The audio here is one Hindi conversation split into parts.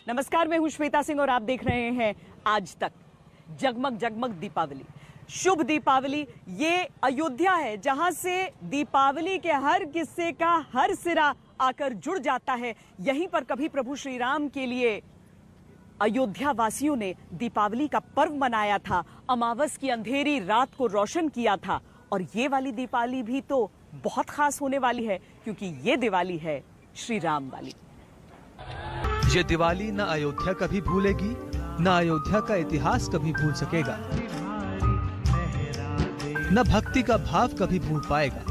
नमस्कार, मैं हूं श्वेता सिंह और आप देख रहे हैं आज तक। जगमग जगमग दीपावली, शुभ दीपावली। ये अयोध्या है जहां से दीपावली के हर किस्से का हर सिरा आकर जुड़ जाता है। यहीं पर कभी प्रभु श्री राम के लिए अयोध्या वासियों ने दीपावली का पर्व मनाया था, अमावस की अंधेरी रात को रोशन किया था। और ये वाली दीपावली भी तो बहुत खास होने वाली है, क्योंकि ये दिवाली है श्री राम वाली। ये दिवाली न अयोध्या कभी भूलेगी, न अयोध्या का इतिहास कभी भूल सकेगा, न भक्ति का भाव कभी भूल पाएगा,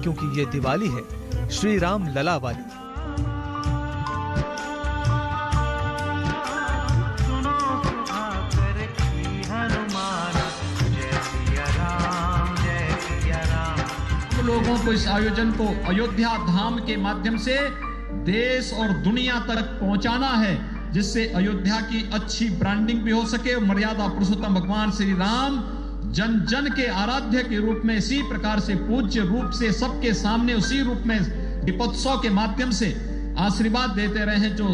क्योंकि ये दिवाली है श्री राम लला वाली। लोगों को इस आयोजन को अयोध्या धाम के माध्यम से देश और दुनिया तक पहुंचाना है, जिससे अयोध्या की अच्छी ब्रांडिंग भी हो सके। मर्यादा पुरुषोत्तम भगवान श्री राम जन जन के आराध्य के रूप में इसी प्रकार से पूज्य रूप से सबके सामने उसी रूप में दीपोत्सव के माध्यम से आशीर्वाद देते रहे, जो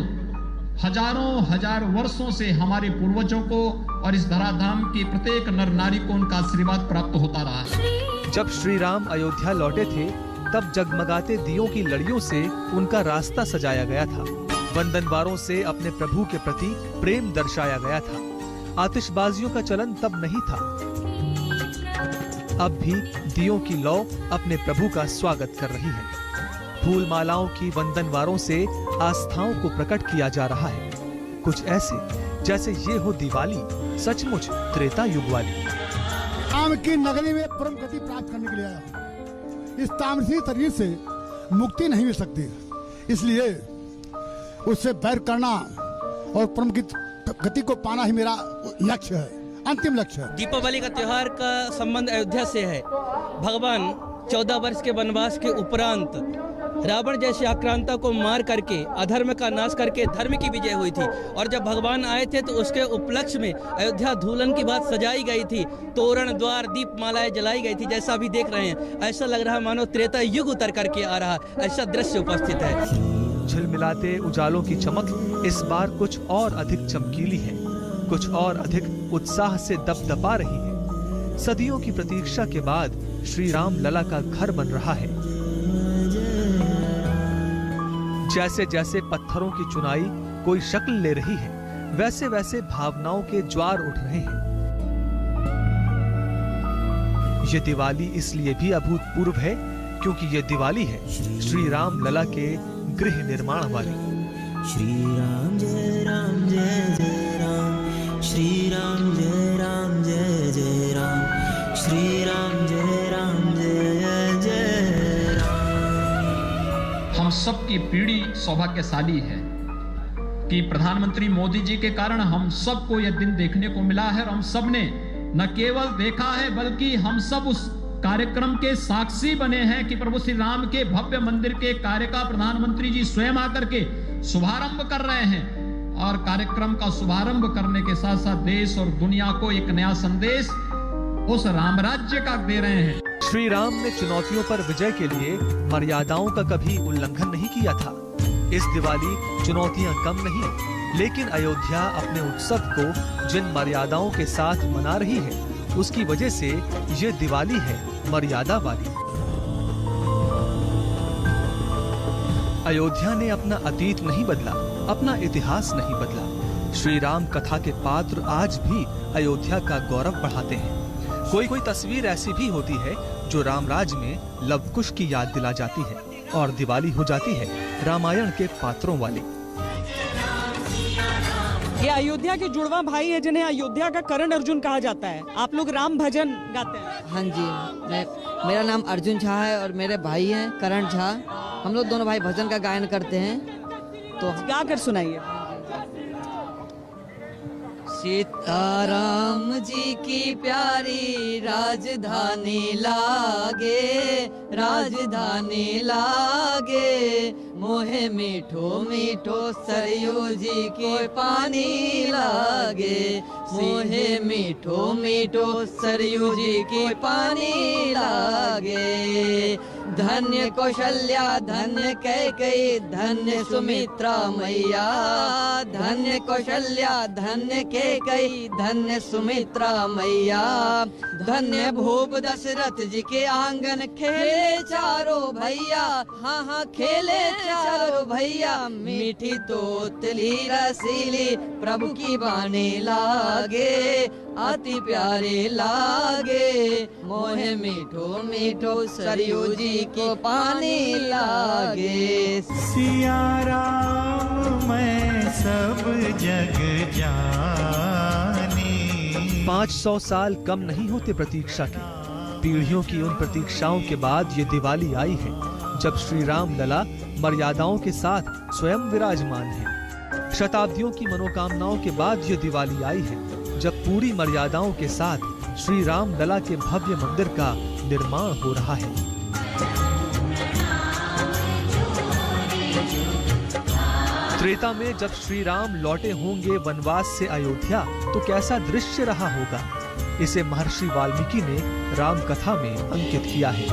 हजारों हजार वर्षों से हमारे पूर्वजों को और इस धराधाम की प्रत्येक नर नारी को उनका आशीर्वाद प्राप्त होता रहा है। जब श्री राम अयोध्या लौटे थे, तब जगमगाते दियों की लड़ियों से उनका रास्ता सजाया गया था। वंदनवारों से अपने प्रभु के प्रति प्रेम दर्शाया गया था। आतिशबाजियों का चलन तब नहीं था। अब भी दियों की लौ अपने प्रभु का स्वागत कर रही है। फूल मालाओं की वंदनवारों से आस्थाओं को प्रकट किया जा रहा है, कुछ ऐसे जैसे ये हो दिवाली सचमुच त्रेता युग वाली। राम की नगरी में परम गति प्राप्त करने के लिए आया। इस तामसी शरीर से मुक्ति नहीं मिल सकती, इसलिए उससे बैर करना और परम गति को पाना ही मेरा लक्ष्य है, अंतिम लक्ष्य है। दीपावली का त्योहार का संबंध अयोध्या से है। भगवान 14 वर्ष के वनवास के उपरांत रावण जैसे आक्रांता को मार करके अधर्म का नाश करके धर्म की विजय हुई थी। और जब भगवान आए थे तो उसके उपलक्ष्य में अयोध्या धूलन की बात सजाई गई थी, तोरण द्वार दीप मालाएं जलाई गई थी। जैसा अभी देख रहे हैं, ऐसा लग रहा मानो त्रेता युग उतर करके आ रहा, ऐसा दृश्य उपस्थित है। झिलमिलाते उजालों की चमक इस बार कुछ और अधिक चमकीली है, कुछ और अधिक उत्साह से दपदपा रही है। सदियों की प्रतीक्षा के बाद श्री राम लला का घर बन रहा है। जैसे जैसे पत्थरों की चुनाई कोई शक्ल ले रही है, वैसे वैसे भावनाओं के ज्वार उठ रहे हैं। ये दिवाली इसलिए भी अभूतपूर्व है क्योंकि ये दिवाली है श्री राम लला के गृह निर्माण वाली। श्री राम जय राम जय जय राम, श्री राम जय राम जय जय राम, श्री राम जय राम जय जय राम। हम सबकी पीढ़ी सौभाग्यशाली है कि प्रधानमंत्री मोदी जी के कारण हम सबको यह दिन देखने को मिला है। और हम सब ने न केवल देखा है, बल्कि हम सब उस कार्यक्रम के साक्षी बने हैं कि प्रभु श्री राम के भव्य मंदिर के कार्य का प्रधानमंत्री जी स्वयं आकर के शुभारंभ कर रहे हैं। और कार्यक्रम का शुभारंभ करने के साथ साथ देश और दुनिया को एक नया संदेश उस राम राज्य का दे रहे हैं। श्री राम ने चुनौतियों पर विजय के लिए मर्यादाओं का कभी उल्लंघन नहीं किया था। इस दिवाली चुनौतियां कम नहीं, लेकिन अयोध्या अपने उत्सव को जिन मर्यादाओं के साथ मना रही है, उसकी वजह से ये दिवाली है मर्यादा वाली। अयोध्या ने अपना अतीत नहीं बदला, अपना इतिहास नहीं बदला। श्री राम कथा के पात्र आज भी अयोध्या का गौरव बढ़ाते हैं। कोई कोई तस्वीर ऐसी भी होती है जो रामराज में लवकुश की याद दिला जाती है, और दिवाली हो जाती है रामायण के पात्रों वाली। ये अयोध्या के जुड़वा भाई है जिन्हें अयोध्या का करण अर्जुन कहा जाता है। आप लोग राम भजन गाते हैं? हाँ जी, मेरा नाम अर्जुन झा है और मेरे भाई हैं करण झा। हम लोग दोनों भाई भजन का गायन करते हैं, तो गा कर सुनाइए। सीताराम जी की प्यारी राजधानी लागे, राजधानी लागे, मोहे मीठो मीठो सरयू जी के पानी लागे, मोहे मीठो मीठो सरयू जी के पानी लागे। धन्य कौशल्या धन्य कैकेयी धन्य सुमित्रा मैया। धन्य कौशल्या धन्य कैकेयी धन्य सुमित्रा मैया। धन्य भूप दशरथ जी के आंगन खेले चारों भैया। हाँ हाँ खेले चारों भैया। मीठी तोतली रसीली प्रभु की बानी लागे, अति प्यारे लागे। मोहे मीठो मीठो सरयू जी को पानी लागे। सिया राम मैं सब जग जानी। 500 साल कम नहीं होते प्रतीक्षा के। पीढ़ियों की उन प्रतीक्षाओं के बाद ये दिवाली आई है जब श्री राम लला मर्यादाओं के साथ स्वयं विराजमान है। शताब्दियों की मनोकामनाओं के बाद ये दिवाली आई है जब पूरी मर्यादाओं के साथ श्री राम लला के भव्य मंदिर का निर्माण हो रहा है। त्रेता में जब श्री राम लौटे होंगे वनवास से अयोध्या तो कैसा दृश्य रहा होगा, इसे महर्षि वाल्मीकि ने राम कथा में अंकित किया है।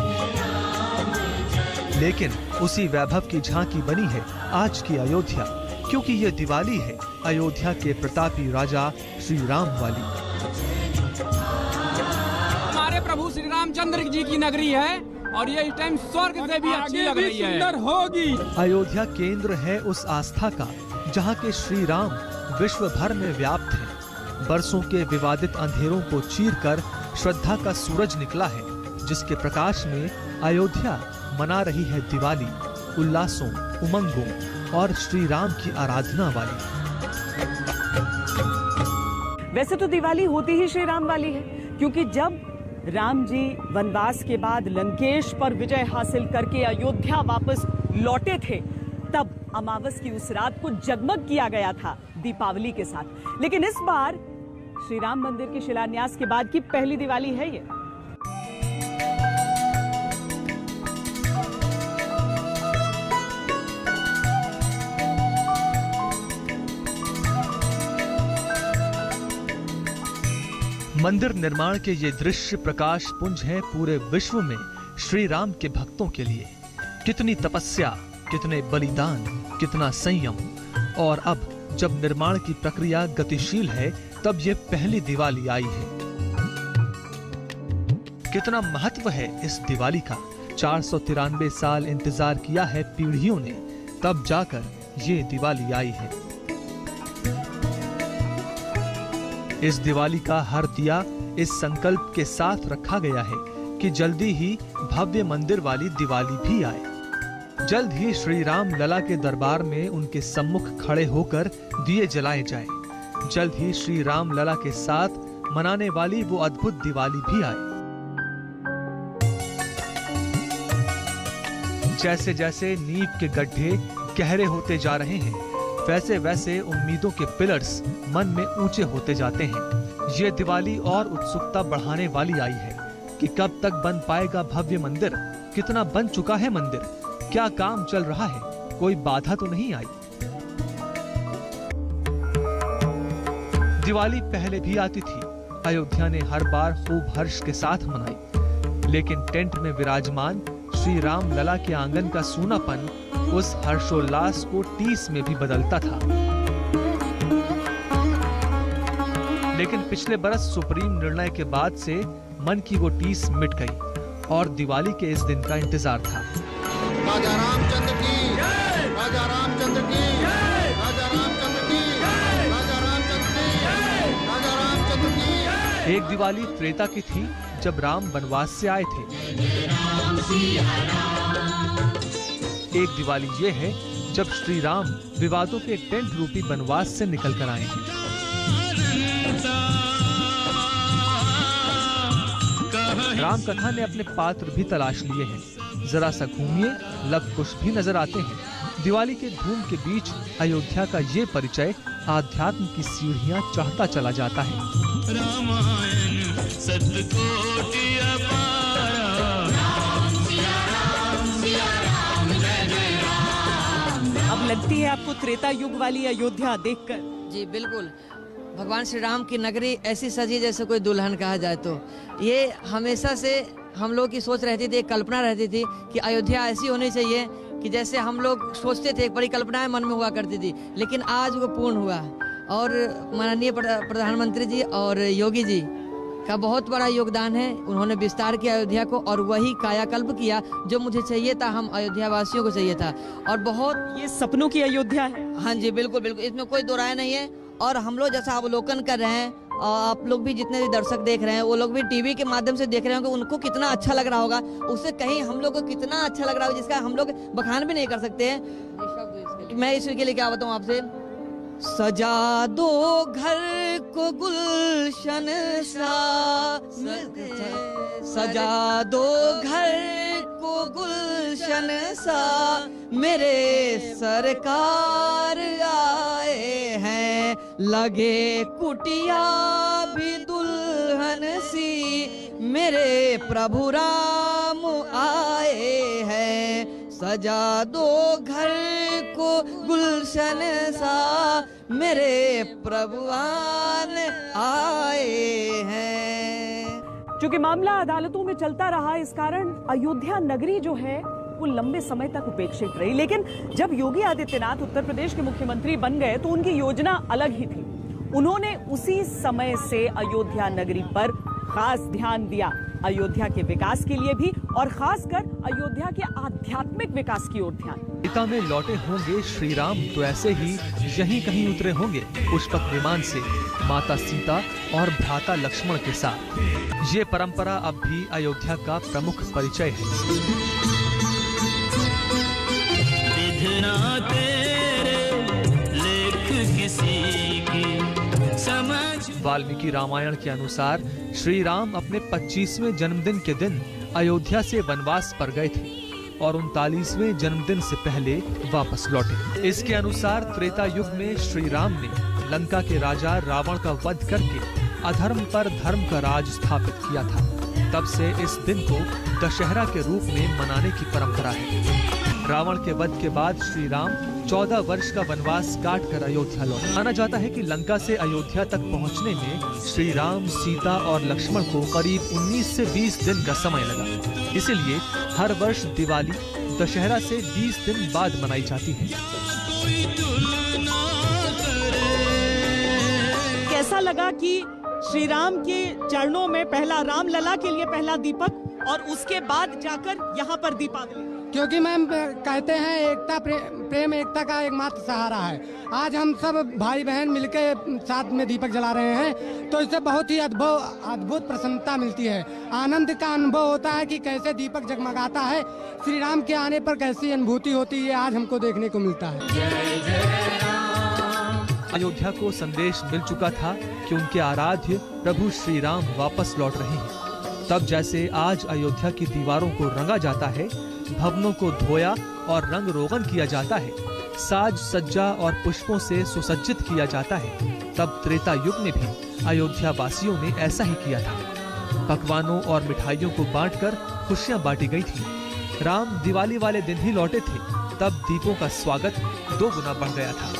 लेकिन उसी वैभव की झांकी बनी है आज की अयोध्या, क्योंकि ये दिवाली है अयोध्या के प्रतापी राजा श्री राम वाली। हमारे प्रभु श्री रामचंद्र जी की नगरी है और ये इस टाइम स्वर्ग से भी अच्छी लग रही है, सुंदर होगी। अयोध्या केंद्र है उस आस्था का जहाँ के श्री राम विश्व भर में व्याप्त है। बरसों के विवादित अंधेरों को चीरकर श्रद्धा का सूरज निकला है, जिसके प्रकाश में अयोध्या मना रही है दिवाली, उल्लासों, उमंगों और श्री राम की आराधना वाली। वैसे तो दिवाली होती ही श्री राम वाली है, क्योंकि जब राम जी वनवास के बाद लंकेश पर विजय हासिल करके अयोध्या वापस लौटे थे, तब अमावस की उस रात को जगमग किया गया था दीपावली के साथ। लेकिन इस बार श्री राम मंदिर के शिलान्यास के बाद की पहली दिवाली है ये। मंदिर निर्माण के ये दृश्य प्रकाश पुंज है पूरे विश्व में श्री राम के भक्तों के लिए। कितनी तपस्या, कितने बलिदान, कितना संयम, और अब जब निर्माण की प्रक्रिया गतिशील है तब ये पहली दिवाली आई है। कितना महत्व है इस दिवाली का। 493 साल इंतजार किया है पीढ़ियों ने, तब जाकर ये दिवाली आई है। इस दिवाली का हर दिया इस संकल्प के साथ रखा गया है कि जल्दी ही भव्य मंदिर वाली दिवाली भी आए। जल्द ही श्री राम लला के दरबार में उनके सम्मुख खड़े होकर दिए जलाए जाए। जल्द ही श्री राम लला के साथ मनाने वाली वो अद्भुत दिवाली भी आए। जैसे जैसे नींव के गड्ढे गहरे होते जा रहे हैं, वैसे वैसे उम्मीदों के पिलर्स मन में ऊंचे होते जाते हैं। ये दिवाली और उत्सुकता बढ़ाने वाली आई है कि कब तक बन पाएगा भव्य मंदिर, कितना बन चुका है मंदिर, क्या काम चल रहा है, कोई बाधा तो नहीं आई। दिवाली पहले भी आती थी, अयोध्या ने हर बार खूब हर्ष के साथ मनाई, लेकिन टेंट में विराजमान श्री राम लला के आंगन का सूनापन उस हर्षोल्लास को टीस में भी बदलता था। लेकिन पिछले बरस सुप्रीम निर्णय के बाद से मन की वो टीस मिट गई और दिवाली के इस दिन का इंतजार था। राजा रामचंद्र की, राजा रामचंद्र की, राजा रामचंद्र की, राजा रामचंद्र की, राजा रामचंद्र की। एक दिवाली त्रेता की थी जब राम वनवास से आए थे। एक दिवाली ये है जब श्री राम विवादों के टेंट रूपी वनवास से निकल कर आए हैं। राम कथा ने अपने पात्र भी तलाश लिए हैं। जरा सा घूमिए, लव कुश भी नजर आते हैं। दिवाली के धूम के बीच अयोध्या का ये परिचय आध्यात्म की सीढ़ियां चढ़ता चला जाता है। रामायण सतकोटि अपारा, अब लगती है आपको त्रेता युग वाली अयोध्या देखकर? जी बिल्कुल, भगवान श्री राम की नगरी ऐसी सजी जैसे कोई दुल्हन कहा जाए तो। ये हमेशा से हम लोग की सोच रहती थी, कल्पना रहती थी कि अयोध्या ऐसी होनी चाहिए कि जैसे हम लोग सोचते थे, परिकल्पनाएं मन में हुआ करती थी, लेकिन आज वो पूर्ण हुआ। और माननीय प्रधानमंत्री जी और योगी जी का बहुत बड़ा योगदान है। उन्होंने विस्तार किया अयोध्या को और वही कायाकल्प किया जो मुझे चाहिए था, हम अयोध्या वासियों को चाहिए था। और बहुत ये सपनों की अयोध्या है। हाँ जी, बिल्कुल बिल्कुल, इसमें कोई दो राय नहीं है। और हम लोग जैसा अवलोकन कर रहे हैं, आप लोग भी जितने भी दर्शक देख रहे हैं, वो लोग भी टीवी के माध्यम से देख रहे होंगे, उनको कितना अच्छा लग रहा होगा, उससे कहीं हम लोग को कितना अच्छा लग रहा होगा जिसका हम लोग बखान भी नहीं कर सकते हैं। मैं इसके लिए क्या बताऊँ आपसे, सजा दो घर को गुलशन सा, सजा दो घर को गुलशन सा, मेरे सरकार आए हैं, लगे कुटिया भी दुल्हन सी, मेरे प्रभु राम आए हैं, सजा दो घर को गुलशन सा, मेरे प्रभुआन आए हैं। चूंकि मामला अदालतों में चलता रहा, इस कारण अयोध्या नगरी जो है वो लंबे समय तक उपेक्षित रही। लेकिन जब योगी आदित्यनाथ उत्तर प्रदेश के मुख्यमंत्री बन गए तो उनकी योजना अलग ही थी। उन्होंने उसी समय से अयोध्या नगरी पर खास ध्यान दिया, अयोध्या के विकास के लिए भी और खासकर अयोध्या के आध्यात्मिक विकास की ओर ध्यान। सीता में लौटे होंगे श्री राम तो ऐसे ही यहीं कहीं उतरे होंगे पुष्पक विमान से माता सीता और भ्राता लक्ष्मण के साथ। ये परंपरा अब भी अयोध्या का प्रमुख परिचय है। विधना तेरे लेख किसी की समझ। वाल्मीकि रामायण के अनुसार श्री राम अपने 25वें जन्मदिन के दिन अयोध्या से वनवास पर गए थे और 39वें जन्मदिन से पहले वापस लौटे। इसके अनुसार त्रेता युग में श्री राम ने लंका के राजा रावण का वध करके अधर्म पर धर्म का राज स्थापित किया था। तब से इस दिन को दशहरा के रूप में मनाने की परंपरा है। रावण के वध के बाद श्री राम 14 वर्ष का वनवास काटकर अयोध्या लौटे। माना जाता है कि लंका से अयोध्या तक पहुंचने में श्री राम, सीता और लक्ष्मण को करीब 19 से 20 दिन का समय लगा। इसीलिए हर वर्ष दिवाली दशहरा से 20 दिन बाद मनाई जाती है। कैसा लगा कि श्री राम के चरणों में पहला रामलला के लिए पहला दीपक और उसके बाद जाकर यहाँ पर दीपावली? क्योंकि मैम कहते हैं एकता प्रेम एकता का एकमात्र सहारा है। आज हम सब भाई बहन मिलकर साथ में दीपक जला रहे हैं तो इससे बहुत ही अद्भुत प्रसन्नता मिलती है। आनंद का अनुभव होता है कि कैसे दीपक जगमगाता है, श्री राम के आने पर कैसी अनुभूति होती है, आज हमको देखने को मिलता है। अयोध्या को संदेश मिल चुका था कि उनके आराध्य प्रभु श्री राम वापस लौट रहे हैं। तब जैसे आज अयोध्या की दीवारों को रंगा जाता है, भवनों को धोया और रंग रोगन किया जाता है, साज सज्जा और पुष्पों से सुसज्जित किया जाता है, तब त्रेता युग में भी अयोध्या वासियों ने ऐसा ही किया था। पकवानों और मिठाइयों को बांटकर खुशियां बांटी गई थी। राम दिवाली वाले दिन ही लौटे थे, तब दीपों का स्वागत 2 गुना बढ़ गया था।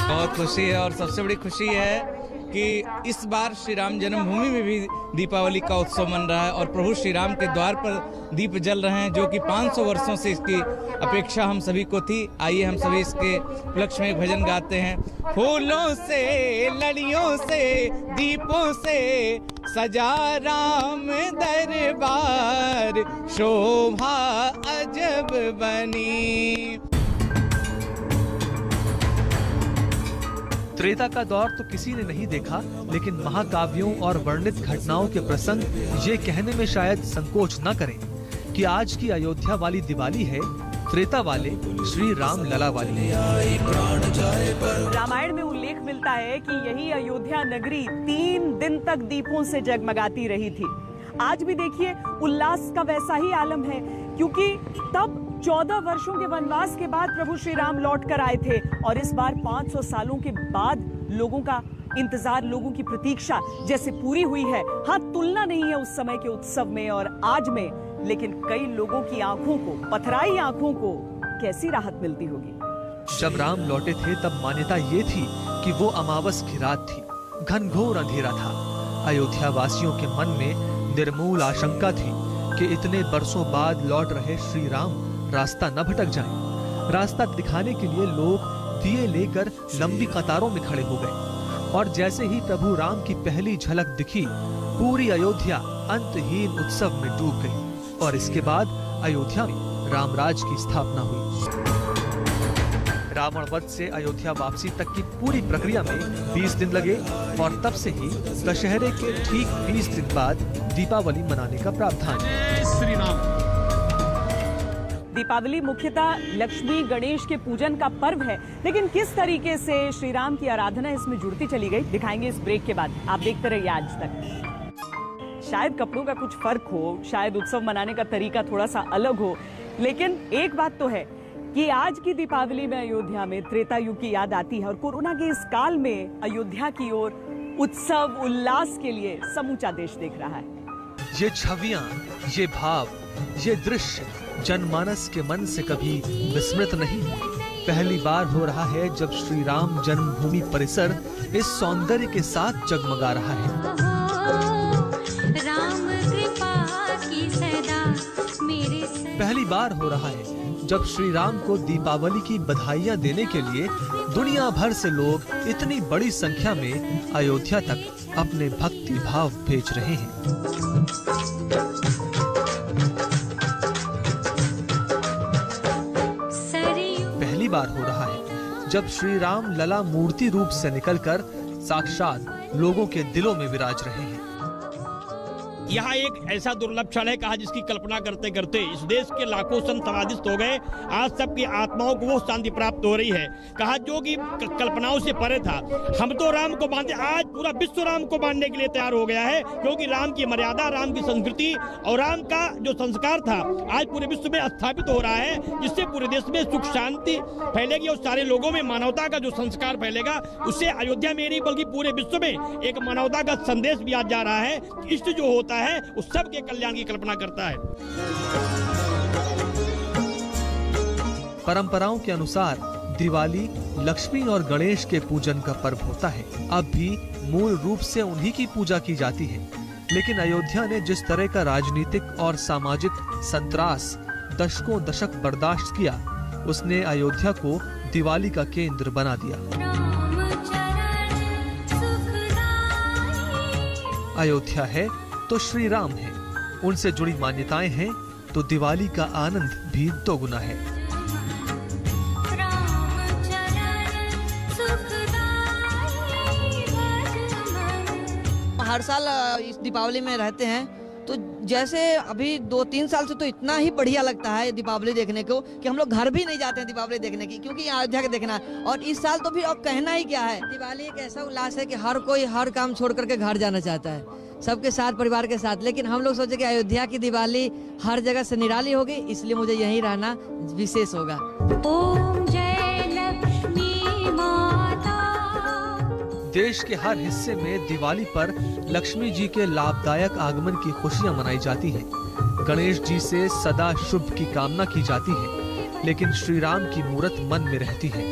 बहुत खुशी है और सबसे बड़ी खुशी है कि इस बार श्री राम जन्मभूमि में भी दीपावली का उत्सव मन रहा है और प्रभु श्री राम के द्वार पर दीप जल रहे हैं, जो कि 500 वर्षों से इसकी अपेक्षा हम सभी को थी। आइए हम सभी इसके उपलक्ष्य में भजन गाते हैं। फूलों से, लड़ियों से, दीपों से सजा राम दरबार, शोभा अजब बनी। त्रेता का दौर तो किसी ने नहीं देखा, लेकिन महाकाव्यों और वर्णित घटनाओं के प्रसंग ये कहने में शायद संकोच न करें कि आज की अयोध्या वाली दिवाली है त्रेता वाले श्री राम लला वाली। रामायण में उल्लेख मिलता है कि यही अयोध्या नगरी 3 दिन तक दीपों से जगमगाती रही थी। आज भी देखिए उल्लास का वैसा ही आलम है, क्योंकि तब 14 वर्षों के वनवास के बाद प्रभु श्री राम लौट कर आए थे और इस बार 500 सालों के बाद लोगों का इंतजार, लोगों की प्रतीक्षा जैसे पूरी हुई है। हाँ, तुलना नहीं है उस समय के उत्सव में और आज में, लेकिन कई लोगों की आंखों को, पथराई आंखों को कैसी राहत मिलती होगी। जब राम लौटे थे तब मान्यता ये थी कि वो अमावस की रात थी घनघोर अंधेरा था। अयोध्या वासियों के मन में निर्मूल आशंका थी कि इतने बरसों बाद लौट रहे श्री राम रास्ता न भटक जाएं। रास्ता दिखाने के लिए लोग दिए लेकर लंबी कतारों में खड़े हो गए और जैसे ही प्रभु राम की पहली झलक दिखी, पूरी अयोध्या अंतहीन उत्सव में डूब गई और इसके बाद अयोध्या में रामराज की स्थापना हुई। रावण वध से अयोध्या वापसी तक की पूरी प्रक्रिया में 20 दिन लगे और तब से ही दशहरे के ठीक 20 दिन बाद दीपावली मनाने का प्रावधान है। श्री राम। दीपावली मुख्यतः लक्ष्मी गणेश के पूजन का पर्व है, लेकिन किस तरीके से श्री राम की आराधना इसमें जुड़ती चली गई दिखाएंगे इस ब्रेक के बाद। आप देखते रहिए आज तक। शायद कपड़ों का कुछ फर्क हो, शायद उत्सव मनाने का तरीका थोड़ा सा अलग हो, लेकिन एक बात तो है कि आज की दीपावली में अयोध्या में त्रेता युग की याद आती है और कोरोना के इस काल में अयोध्या की ओर उत्सव उल्लास के लिए समूचा देश देख रहा है। ये छवियां, ये भाव, ये दृश्य जनमानस के मन से कभी विस्मृत नहीं। पहली बार हो रहा है जब श्री राम जन्मभूमि परिसर इस सौंदर्य के साथ जगमगा रहा है। पहली बार हो रहा है जब श्री राम को दीपावली की बधाइयां देने के लिए दुनिया भर से लोग इतनी बड़ी संख्या में अयोध्या तक अपने भक्ति भाव भेज रहे हैं। पहली बार हो रहा है जब श्री राम लला मूर्ति रूप से निकलकर साक्षात लोगों के दिलों में विराज रहे हैं। यहाँ एक ऐसा दुर्लभ क्षण है, कहा जिसकी कल्पना करते करते इस देश के लाखों संत समाधिस्थ हो गए। आज सबकी आत्माओं को वो शांति प्राप्त हो रही है, कहा जो कि कल्पनाओं से परे था। हम तो राम को मानते, आज पूरा विश्व राम को मानने के लिए तैयार हो गया है, क्योंकि राम की मर्यादा, राम की संस्कृति और राम का जो संस्कार था आज पूरे विश्व में स्थापित हो रहा है, जिससे पूरे देश में सुख शांति फैलेगी और सारे लोगों में मानवता का जो संस्कार फैलेगा, उससे अयोध्या में नहीं बल्कि पूरे विश्व में एक मानवता का संदेश भी आज जा रहा है। इष्ट जो होता है उस सब के कल्याण की कल्पना करता है। परंपराओं के अनुसार दिवाली लक्ष्मी और गणेश के पूजन का पर्व होता है। अब भी मूल रूप से उन्हीं की पूजा की जाती है, लेकिन अयोध्या ने जिस तरह का राजनीतिक और सामाजिक संतरास दशकों दशक बर्दाश्त किया, उसने अयोध्या को दिवाली का केंद्र बना दिया। अयोध्या है तो श्री राम है, उनसे जुड़ी मान्यताएं हैं तो दिवाली का आनंद भी दोगुना है। हर साल इस दीपावली में रहते हैं, तो जैसे अभी 2-3 साल से तो इतना ही बढ़िया लगता है दीपावली देखने को कि हम लोग घर भी नहीं जाते हैं दीपावली देखने की, क्योंकि अयोध्या के देखना है। और इस साल तो भी और कहना ही क्या है, दिवाली एक ऐसा उल्लास है कि हर कोई हर काम छोड़ करके घर जाना चाहता है, सबके साथ, परिवार के साथ। लेकिन हम लोग सोचे कि अयोध्या की दिवाली हर जगह से निराली होगी, इसलिए मुझे यहीं रहना विशेष होगा। ओम जय लक्ष्मी माता। देश के हर हिस्से में दिवाली पर लक्ष्मी जी के लाभदायक आगमन की खुशियां मनाई जाती हैं। गणेश जी से सदा शुभ की कामना की जाती है, लेकिन श्री राम की मूरत मन में रहती है।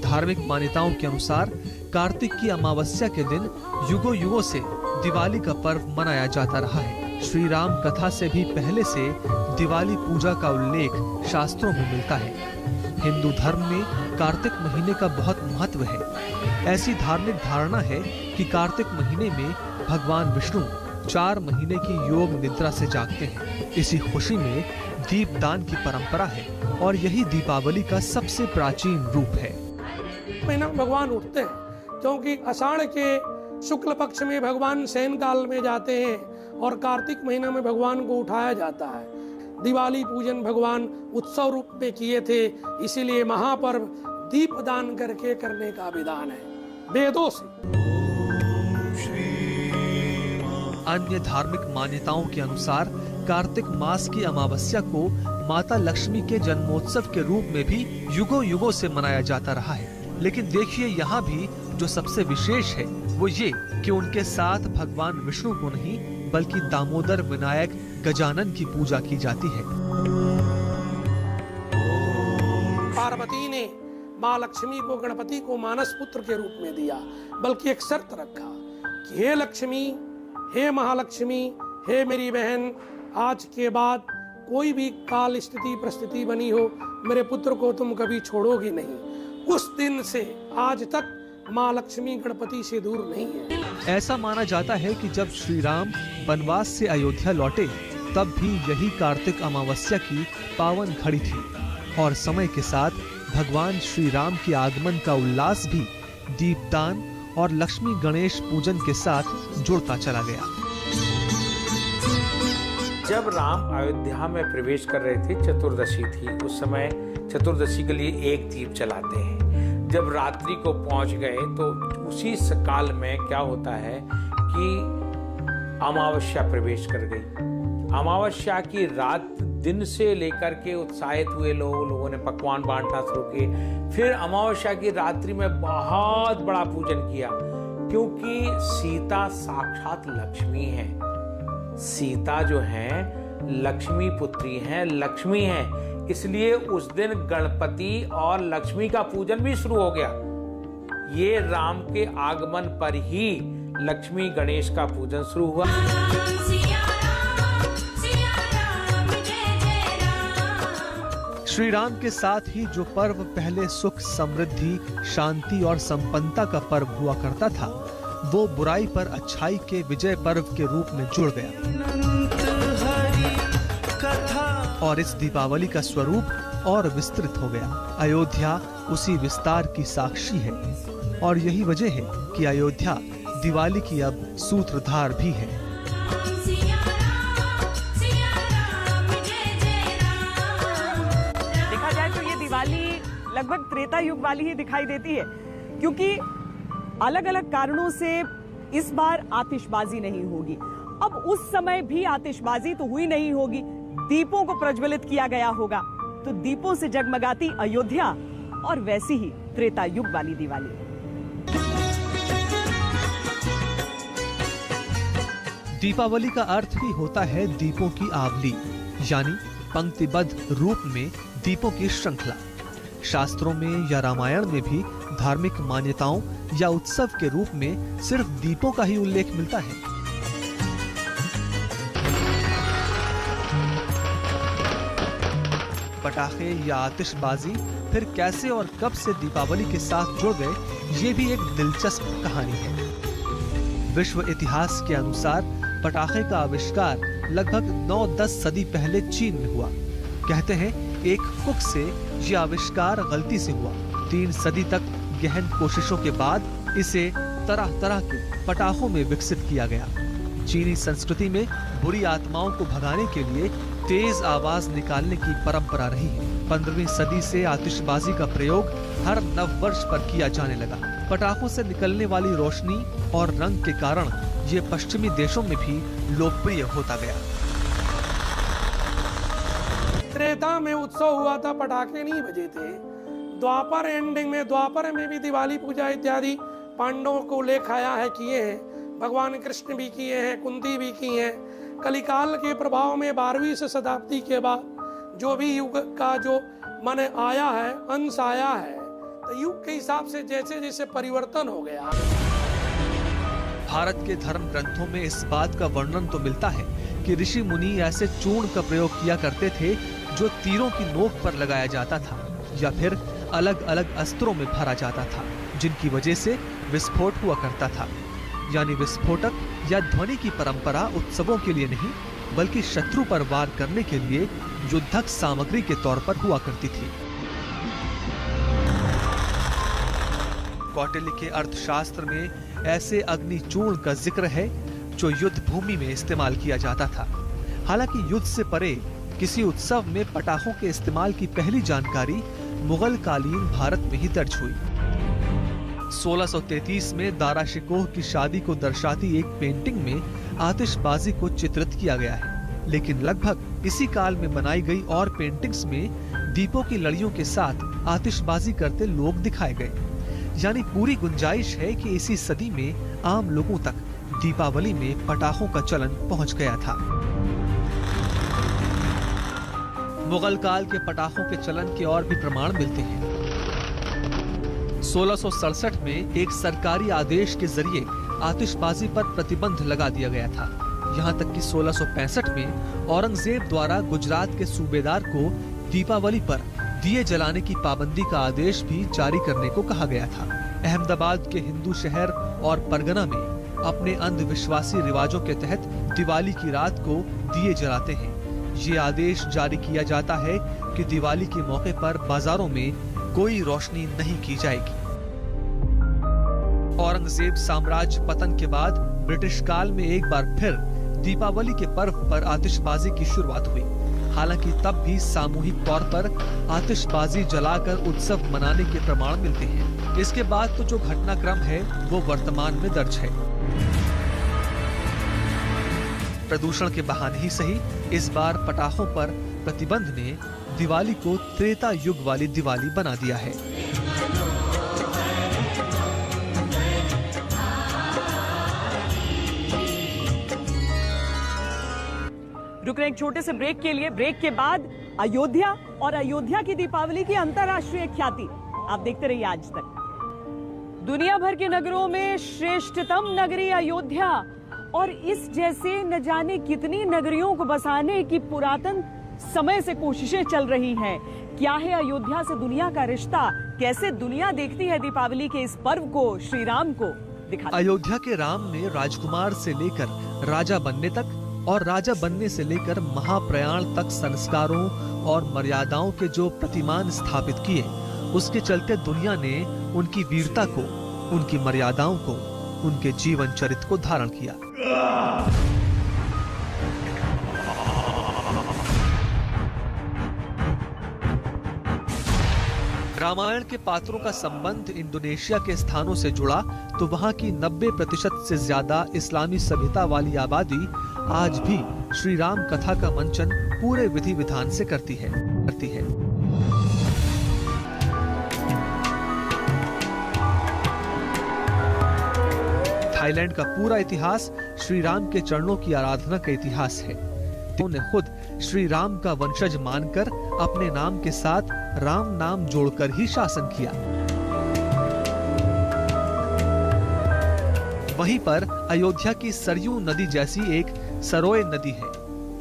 धार्मिक मान्यताओं के अनुसार कार्तिक की अमावस्या के दिन युगों युगों से दिवाली का पर्व मनाया जाता रहा है। श्री राम कथा से भी पहले से दिवाली पूजा का उल्लेख शास्त्रों में मिलता है। हिंदू धर्म में कार्तिक महीने का बहुत महत्व है। ऐसी धार्मिक धारणा है कि कार्तिक महीने में भगवान विष्णु 4 महीने की योग निद्रा से जागते हैं। इसी खुशी में दीपदान की परंपरा है और यही दीपावली का सबसे प्राचीन रूप है। महीना में भगवान उठते हैं, क्योंकि आषाढ़ के शुक्ल पक्ष में भगवान शयन काल में जाते हैं और कार्तिक महीना में भगवान को उठाया जाता है। दिवाली पूजन भगवान उत्सव रूप में किए थे, इसीलिए महापर्व दीपदान करके करने का विधान है वेदों से। अन्य धार्मिक मान्यताओं के अनुसार कार्तिक मास की अमावस्या को माता लक्ष्मी के जन्मोत्सव के रूप में भी युगों युगों से मनाया जाता रहा है। लेकिन देखिए, यहाँ भी जो सबसे विशेष है वो ये कि उनके साथ भगवान विष्णु को नहीं बल्कि दामोदर विनायक गजानन की पूजा की जाती है। पार्वती ने माँ लक्ष्मी को, गणपति को मानस पुत्र के रूप में दिया, बल्कि एक शर्त रखा कि हे लक्ष्मी, हे महालक्ष्मी, हे मेरी बहन, आज के बाद कोई भी काल स्थिति परिस्थिति बनी हो, मेरे पुत्र को तुम कभी छोड़ोगी नहीं। उस दिन से आज तक माँ लक्ष्मी गणपति से दूर नहीं है। ऐसा माना जाता है कि जब श्री राम वनवास से अयोध्या लौटे तब भी यही कार्तिक अमावस्या की पावन घड़ी थी और समय के साथ भगवान श्री राम के आगमन का उल्लास भी दीपदान और लक्ष्मी गणेश पूजन के साथ जुड़ता चला गया। जब राम अयोध्या में प्रवेश कर रहे थे, चतुर्दशी थी, उस समय चतुर्दशी के लिए एक दीप जलाते हैं। जब रात्रि को पहुंच गए तो उसी काल में क्या होता है कि अमावस्या प्रवेश कर गई। अमावस्या की रात दिन से लेकर के उत्साहित हुए लोगों ने पकवान बांटना शुरू किए। फिर अमावस्या की रात्रि में बहुत बड़ा पूजन किया, क्योंकि सीता साक्षात लक्ष्मी है। सीता जो है लक्ष्मी पुत्री हैं, लक्ष्मी हैं, इसलिए उस दिन गणपति और लक्ष्मी का पूजन भी शुरू हो गया। ये राम के आगमन पर ही लक्ष्मी गणेश का पूजन शुरू हुआ। श्री राम के साथ ही जो पर्व पहले सुख, समृद्धि, शांति और संपन्नता का पर्व हुआ करता था, वो बुराई पर अच्छाई के विजय पर्व के रूप में जुड़ गया और इस दीपावली का स्वरूप और विस्तृत हो गया। अयोध्या उसी विस्तार की साक्षी है और यही वजह है कि अयोध्या दिवाली की अब सूत्रधार भी है। देखा जाए तो ये दिवाली लगभग त्रेता युग वाली ही दिखाई देती है, क्योंकि अलग अलग कारणों से इस बार आतिशबाजी नहीं होगी। अब उस समय भी आतिशबाजी तो हुई नहीं होगी, दीपों को प्रज्वलित किया गया होगा। तो दीपों से जगमगाती अयोध्या और वैसी ही त्रेता युग वाली दिवाली। दीपावली का अर्थ ही होता है दीपों की आवली, यानी पंक्तिबद्ध रूप में दीपों की श्रृंखला। शास्त्रों में या रामायण में भी धार्मिक मान्यताओं या उत्सव के रूप में सिर्फ दीपों का ही उल्लेख मिलता है। पटाखे या आतिशबाजी फिर कैसे और कब से दीपावली के साथ जुड़ गए, ये भी एक दिलचस्प कहानी है। विश्व इतिहास के अनुसार पटाखे का आविष्कार लगभग 9-10 सदी पहले चीन में हुआ। कहते हैं एक कुक से यह आविष्कार गलती से हुआ। 3 सदी तक गहन कोशिशों के बाद इसे तरह तरह के पटाखों में विकसित किया गया। चीनी संस्कृति में बुरी आत्माओं को भगाने के लिए तेज आवाज निकालने की परंपरा रही है। 15वीं सदी से आतिशबाजी का प्रयोग हर नव वर्ष पर किया जाने लगा। पटाखों से निकलने वाली रोशनी और रंग के कारण ये पश्चिमी देशों में भी लोकप्रिय होता गया। त्रेता में उत्सव हुआ था, पटाखे नहीं बजे थे। द्वापर एंडिंग में, द्वापर में भी दिवाली पूजा इत्यादि पांडवों को लेखाया है, किए हैं। भगवान कृष्ण भी किए हैं, कुंती भी की हैं। कलिकाल के प्रभाव में 12वीं शताब्दी के बाद जो भी युग का जो मन आया है, अंश आया है, तो युग के हिसाब से जैसे जैसे परिवर्तन हो गया। भारत के धर्म ग्रंथों में इस बात का वर्णन तो मिलता है कि ऋषि मुनि ऐसे चूर्ण का प्रयोग किया करते थे जो तीरों की नोक पर लगाया जाता था या फिर अलग अलग अस्त्रों में भरा जाता था, जिनकी वजह से विस्फोट हुआ करता था। यानी विस्फोटक या ध्वनि की परंपरा उत्सवों के लिए नहीं, बल्कि शत्रु पर वार करने के लिए युद्धक सामग्री के तौर पर हुआ करती थी। कौटिल्य के अर्थशास्त्र में ऐसे अग्निचूर्ण का जिक्र है जो युद्ध भूमि में इस्तेमाल किया जाता था। हालांकि युद्ध से परे किसी उत्सव में पटाखों के इस्तेमाल की पहली जानकारी मुगल कालीन भारत में ही दर्ज हुई। 1633 में दारा शिकोह की शादी को दर्शाती एक पेंटिंग में आतिशबाजी को चित्रित किया गया है, लेकिन लगभग इसी काल में बनाई गई और पेंटिंग्स में दीपों की लड़ियों के साथ आतिशबाजी करते लोग दिखाए गए। यानी पूरी गुंजाइश है कि इसी सदी में आम लोगों तक दीपावली में पटाखों का चलन पहुंच गया था। मुगल काल के पटाखों के चलन के और भी प्रमाण मिलते हैं। 1667 में एक सरकारी आदेश के जरिए आतिशबाजी पर प्रतिबंध लगा दिया गया था। यहाँ तक कि 1665 में औरंगजेब द्वारा गुजरात के सूबेदार को दीपावली पर दिए जलाने की पाबंदी का आदेश भी जारी करने को कहा गया था। अहमदाबाद के हिंदू शहर और परगना में अपने अंधविश्वासी रिवाजों के तहत दिवाली की रात को दिए जलाते हैं। ये आदेश जारी किया जाता है कि दिवाली के मौके पर बाजारों में कोई रोशनी नहीं की जाएगी। औरंगजेब साम्राज्य पतन के बाद ब्रिटिश काल में एक बार फिर दीपावली के पर्व पर आतिशबाजी की शुरुआत हुई। हालांकि तब भी सामूहिक तौर पर आतिशबाजी जलाकर उत्सव मनाने के प्रमाण मिलते हैं। इसके बाद तो जो घटनाक्रम है वो वर्तमान में दर्ज है। प्रदूषण के बहाने ही सही, इस बार पटाखों पर प्रतिबंध ने दिवाली को त्रेता युग वाली दिवाली बना दिया है। रुक रहे एक छोटे से ब्रेक के लिए। ब्रेक के बाद अयोध्या और अयोध्या की दीपावली की अंतर्राष्ट्रीय ख्याति आप देखते रहिए आज तक। दुनिया भर के नगरों में श्रेष्ठतम नगरी अयोध्या, और इस जैसे न जाने कितनी नगरियों को बसाने की पुरातन समय से कोशिशें चल रही हैं। क्या है अयोध्या से दुनिया का रिश्ता, कैसे दुनिया देखती है दीपावली के इस पर्व को, श्री राम को दिखा। अयोध्या के राम ने राजकुमार से लेकर राजा बनने तक और राजा बनने से लेकर महाप्रयाण तक संस्कारों और मर्यादाओं के जो प्रतिमान स्थापित किए, उसके चलते दुनिया ने उनकी वीरता को, उनकी मर्यादाओं को, उनके जीवन चरित्र को धारण किया। रामायण के पात्रों का संबंध इंडोनेशिया के स्थानों से जुड़ा तो वहां की 90% से ज्यादा इस्लामी सभ्यता वाली आबादी आज भी श्री राम कथा का मंचन पूरे विधि विधान से करती है। थाईलैंड का पूरा इतिहास श्री राम के चरणों की आराधना का इतिहास है। उन्होंने खुद श्री राम का वंशज मानकर अपने नाम के साथ राम नाम जोड़कर ही शासन किया। वहीं पर अयोध्या की सरयू नदी जैसी एक सरोय नदी है,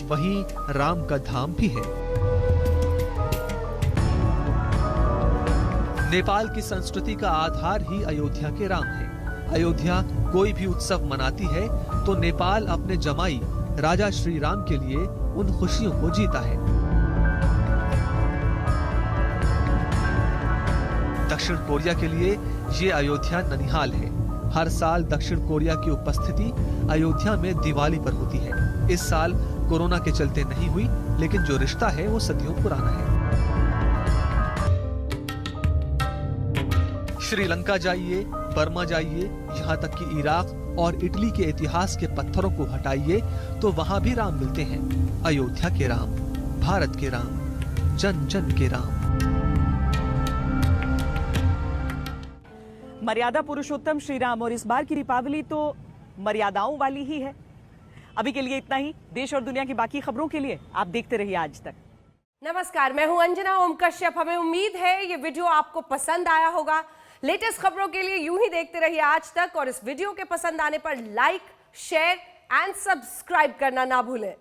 वहीं राम का धाम भी है। नेपाल की संस्कृति का आधार ही अयोध्या के राम है। अयोध्या कोई भी उत्सव मनाती है तो नेपाल अपने जमाई राजा श्री राम के लिए उन खुशियों को जीता है। दक्षिण कोरिया के लिए ये अयोध्या ननिहाल है। हर साल दक्षिण कोरिया की उपस्थिति अयोध्या में दिवाली पर होती है। इस साल कोरोना के चलते नहीं हुई, लेकिन जो रिश्ता है वो सदियों पुराना है। श्रीलंका जाइए, बर्मा जाइए, यहाँ तक कि इराक और इटली के इतिहास के पत्थरों को हटाइए तो वहाँ भी राम मिलते हैं। अयोध्या के राम, भारत के राम, जन जन के राम। मर्यादा पुरुषोत्तम श्री राम, और इस बार की दीपावली तो मर्यादाओं वाली ही है। अभी के लिए इतना ही। देश और दुनिया की बाकी खबरों के लिए आप देखते रहिए आज तक। नमस्कार, मैं हूं अंजना ओम कश्यप। हमें उम्मीद है ये वीडियो आपको पसंद आया होगा। लेटेस्ट खबरों के लिए यूं ही देखते रहिए आज तक, और इस वीडियो के पसंद आने पर लाइक, शेयर एंड सब्सक्राइब करना ना भूलें।